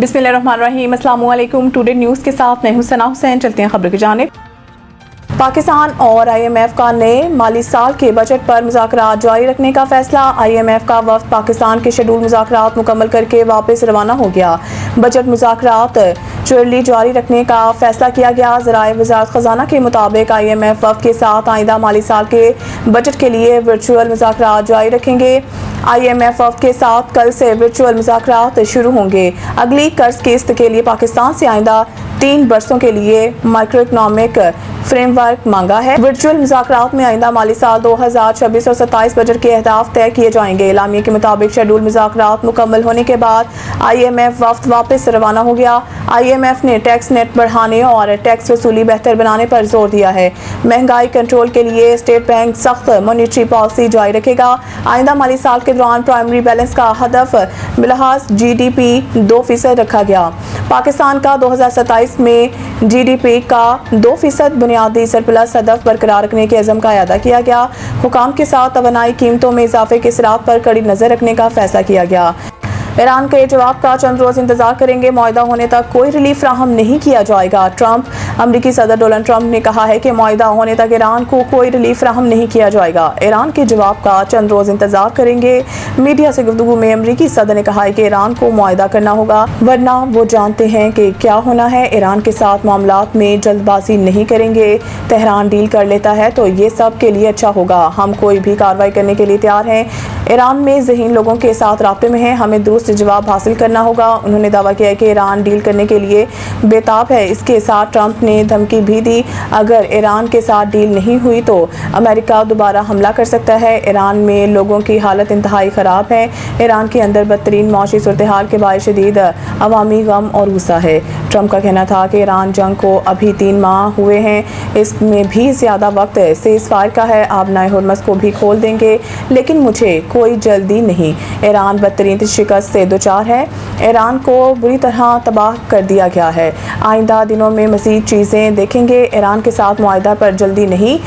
बिस्मिल्लाहिर्रहमानिर्रहीम। अस्सलामु अलैकुम। टुडे न्यूज़ के साथ मैं हूं सना हुसैन। चलते हैं खबर की जानिब। पाकिस्तान और IMF का नए माली साल के बजट पर मुज़ाकरात जारी रखने का फैसला। IMF का वफ्द पाकिस्तान के शेड्यूल मुज़ाकरात मुकम्मल करके वापस रवाना हो गया। बजट मुज़ाकरात चुरली जारी रखने का फैसला किया गया। ज़राए वज़ारत ख़ज़ाना के मुताबिक IMF वफ्द के साथ आइंदा माली साल के बजट के लिए वर्चुअल मुज़ाकरात जारी रखेंगे। IMF वफ्द के साथ कल से वर्चुअल मुज़ाकरात शुरू होंगे। अगली कर्ज किस्त के लिए पाकिस्तान से आइंदा 3 बरसों के लिए माइक्रो इकनॉमिक फ्रेमवर्क मांगा है। वर्चुअल मुज़ाकरात में आइंदा माली साल 2026 और 27 बजट के अहदाफ तय किए जाएंगे। एलामिया के मुताबिक शेड्यूल मुज़ाकरात मुकम्मल होने के बाद IMF वफ्द वापस रवाना हो गया। IMF ने टैक्स नेट बढ़ाने और टैक्स वसूली बेहतर बनाने पर जोर दिया है। महंगाई कंट्रोल के लिए स्टेट बैंक सख्त मॉनिटरी पॉलिसी जारी रखेगा। आइंदा माली साल के दौरान प्राइमरी बैलेंस का हदफ बिलहाज GDP 2% रखा गया। पाकिस्तान का 2027 में GDP का 2% बुनियादी सरप्लस हदफ बरकरार रखने के अज़म का अदा किया गया। हुकाम के साथ तवानाई कीमतों में इजाफे के असरात पर कड़ी नज़र रखने का फैसला किया गया। ईरान के जवाब का चंद रोज़ इंतजार करेंगे। मुआहदा होने तक कोई रिलीफ फ्राहम नहीं किया जाएगा। अमरीकी सदर डोनाल्ड ट्रंप ने कहा है कि मुआहदा होने तक ईरान को कोई रिलीफ फ्राहम नहीं किया जाएगा। ईरान के जवाब का चंद रोज़ इंतजार करेंगे। मीडिया से गुफ्तगू में अमरीकी सदर ने कहा है कि ईरान को मुआहदा करना होगा, वरना वो जानते हैं कि क्या होना है। ईरान के साथ मामलात में जल्दबाजी नहीं करेंगे। तेहरान डील कर लेता है तो ये सब के लिए अच्छा होगा। हम कोई भी कार्रवाई करने के लिए तैयार हैं। ईरान में ज़हीन लोगों के साथ राब्ते में हैं। हमें दुरुस्त जवाब हासिल करना होगा। उन्होंने दावा किया है कि ईरान डील करने के लिए बेताब है। इसके साथ ट्रंप ने धमकी भी दी, अगर ईरान के साथ डील नहीं हुई तो अमेरिका दोबारा हमला कर सकता है। ईरान में लोगों की हालत इंतहाई ख़राब है। ईरान के अंदर बदतरीन मौशी सूरत हाल के बायस शदीद अवामी गम और गुस्सा है। ट्रंप का कहना था कि ईरान जंग को अभी 3 माह हुए हैं, इसमें भी ज़्यादा वक्त सीज़ फायर का है। आबनाए हुर्मस को भी खोल देंगे, लेकिन मुझे कोई जल्दी नहीं। ईरान बदतरीन शिकस्त से दुचार है। ईरान को बुरी तरह तबाह कर दिया गया है। आइंदा दिनों में मज़ीद चीज़ें देखेंगे। ईरान के साथ मुआहदा पर जल्दी नहीं।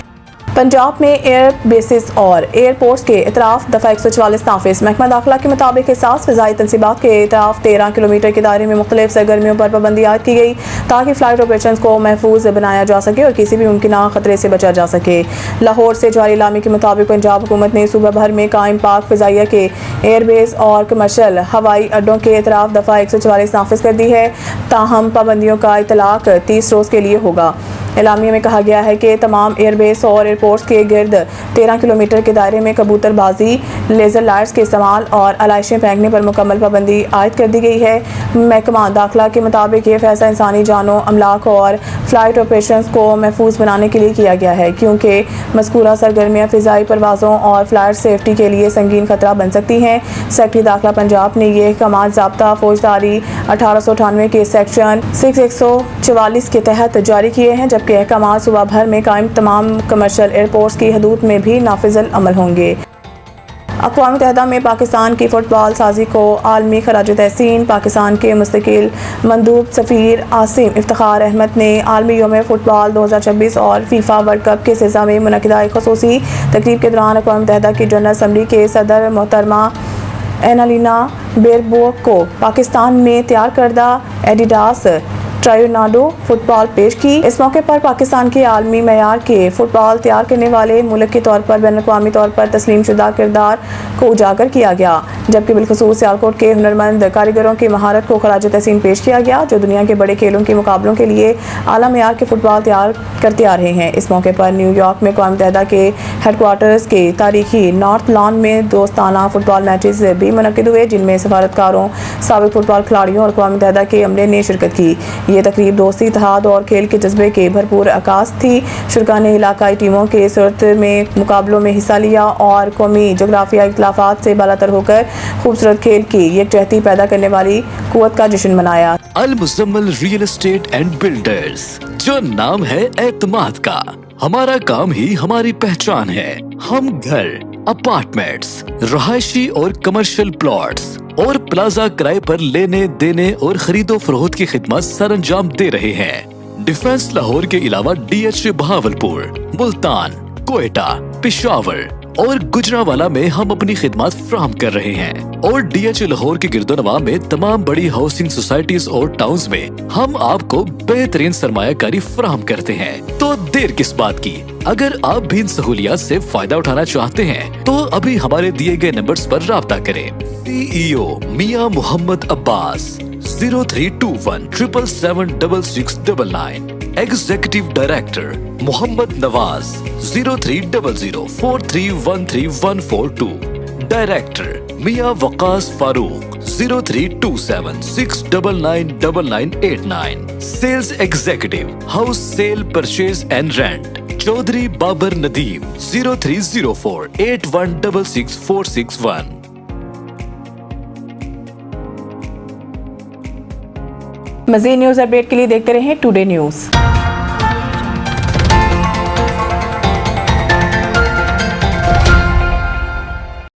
पंजाब में एयर बेसिस और एयरपोर्ट्स के इतराफ़ दफ़ा 144 नाफिज। महकमा दाखिला के मुताबिक हिसास फ़िज़ाई तनसीबात के इतराफ़ 13 किलोमीटर के दायरे में मुख्तलिफ सरगर्मियों पर पाबंदी आयद की गई, ताकि फ़्लाइट ऑपरेशन को महफूज बनाया जा सके और किसी भी मुमकिन ख़तरे से बचा जा सके। लाहौर से जारी इलामी के मुताबिक पंजाब हुकूमत ने सूबा भर में कायम पाक फ़िज़ाइया के एयरबेस और कमर्शल हवाई अड्डों के इतराफ़ दफ़ा 144 नाफिज कर दी है। ताहम पाबंदियों का इतलाक़ 30 रोज़ के लिए होगा। एलामिया में कहा गया है कि तमाम एयरबेस और एयरपोर्ट्स के गिर्द 13 किलोमीटर के दायरे में कबूतरबाजी, लेज़र लाइट्स के इस्तेमाल और अलाइशें फेंकने पर मुकम्मल पाबंदी आयद कर दी गई है। महकमा दाखिला के मुताबिक ये फैसला इंसानी जानों, अमलाक और फ़्लाइट ऑपरेशंस को महफूज बनाने के लिए किया गया है, क्योंकि मज़कूरा सरगर्मियाँ फ़िज़ाई परवाज़ों और फ़्लाइट सेफ्टी के लिए संगीन खतरा बन सकती हैं। सेक्रेटरी दाखिला पंजाब ने यह अहकाम ज़ाब्ता फौजदारी 1898 के सेक्शन 6144 के तहत जारी किए हैं, जबकि अहकाम सूबा भर में कायम तमाम कमर्शियल एयरपोर्ट्स की हदूद में भी नाफिज़ल अमल होंगे। अक़वाम मुत्तहिदा में पाकिस्तान की फ़ुटबॉल साजी को आलमी खराज तहसीन। पाकिस्तान के मुस्तकिल मंदूब सफ़ीर आसिम इफ्तिखार अहमद ने आलमी यौम फ़ुटबॉल 2026 और फीफा वर्ल्ड कप के सिलसिले में मुनक़िदा एक ख़ुसूसी तक़रीब के दौरान अक़वाम मुत्तहिदा की जनरल असम्बली के सदर मोहतरमा एनालिना बेरबोक को पाकिस्तान में तैयार करदा एडिडास ट्रायोनाडो फुटबॉल पेश की। इस मौके पर पाकिस्तान के आलमी मयार के फुटबॉल तैयार करने वाले मुल्क के तौर पर बैनुल-अक़वामी तौर पर तस्लीम शुदा किरदार को उजागर किया गया, जबकि बिलखुसूस सियालकोट के हुनरमंद कारीगरों की महारत को खराज तहसीन पेश किया गया, जो दुनिया के बड़े खेलों के मुकाबलों के लिए आला मयार के फुटबॉल तैयार करते आ रहे हैं। इस मौके पर न्यूयॉर्क में अक़वाम मुत्तहिदा के हेडक्वार्टर्स के तारीखी नॉर्थ लॉन में दोस्ताना फुटबॉल मैचेस भी मुनक़िद हुए, जिनमें सफारतकारों, साबिक़ फुटबॉल खिलाड़ियों और अक़वाम मुत्तहिदा के अमले ने शिरकत की। ये तकरीब दोस्ती, इत्तेहाद और खेल के जज्बे के भरपूर अक्कास थी। शुरका ने इलाकाई टीमों के सूरत में मुकाबलों में हिस्सा लिया और कौमी जोग्राफियाई इख्तिलाफात से बालातर होकर खूबसूरत खेल की यकजहती पैदा करने वाली कुव्वत का जश्न मनाया। Al Muzammil real estate and builders, जो नाम है एतमाद का। हमारा काम ही हमारी पहचान है। हम घर, अपार्टमेंट्स, रहायशी और कमर्शियल प्लॉट्स और प्लाजा किराए पर लेने, देने और खरीदो फरोख्त की खिदमत सर अंजाम दे रहे हैं। डिफेंस लाहौर के अलावा DH बहावलपुर, मुल्तान, कोयटा, पेशावर, और गुजरांवाला में हम अपनी खिदमत फराहम कर रहे हैं और DH लाहौर के गिरदोनवा में तमाम बड़ी हाउसिंग सोसाइटीज और टाउन्स में हम आपको बेहतरीन सरमायाकारी फराहम करते हैं। तो देर किस बात की, अगर आप भी इन सहूलियात से फायदा उठाना चाहते हैं तो अभी हमारे दिए गए नंबर्स पर राब्ता करें। CEO Mian Muhammad Abbas 0321 777 executive director Muhammad Nawaz 030043134142, director Mian Waqas Farooq 0327 6999989, sales executive house sale purchase and rent Chaudhry Babar Nadeem 030481666461। मज़ीद न्यूज़ अपडेट के लिए देखते रहें टुडे न्यूज़।